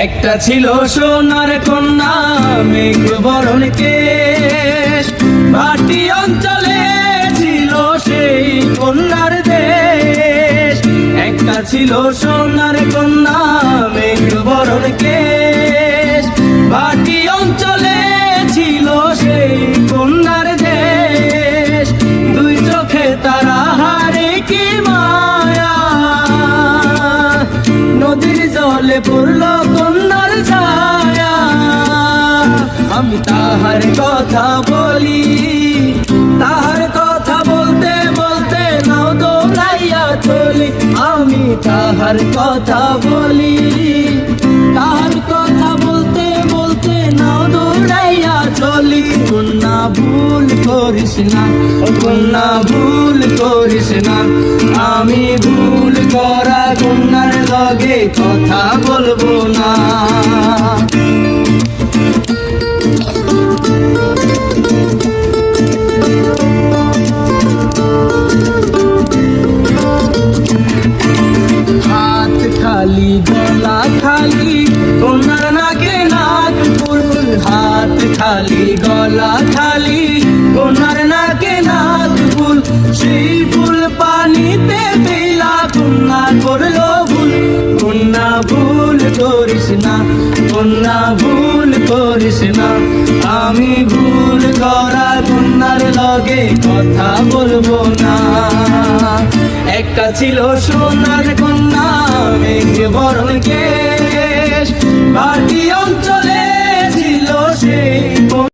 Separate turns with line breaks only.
একটা ছিল সোনার কন্যা মেঘ বরণ কেশ, ভাটি অঞ্চলে ছিল সেই কন্যার দেশ। একটা ছিল সোনার কন্যা মেঘ বরণ কেশ, ভাটি অঞ্চলে ছিল সেই কন্যার দেশ। দুই চোখে তারা হারে কি মায়া, নদীর জলে পড়ল কন্যার ছায়া। আমি তাহার কথা বলি, তাহার কথা বলতে বলতে নাও দৌড়াইয়া চলি। আমি তাহার কথা বলি, তাহার কথা বলতে বলতে নাও দৌড়াইয়া চলি। কন্যা ভুল করিস না, ও কন্যা ভুল করিস না, আমি ভুল করা কন্যার লগে কথা বলবো না। হাত খালি গলা খালি কন্যার নাকে নাক ফুল, হাত খালি গলা খালি কন্যার নাকে নাক ফুল। সেই ফুল পানিতে ফেলা কন্যা করলো ভুল। কন্যা ভুল করিস না, কন্যা ভুল করিস না, আমি ভুল করা কন্যার লগে কথা বলবো না। একটা ছিল সোনার কন্যা মেঘ বরণ কেশ, ভাটি অঞ্চলে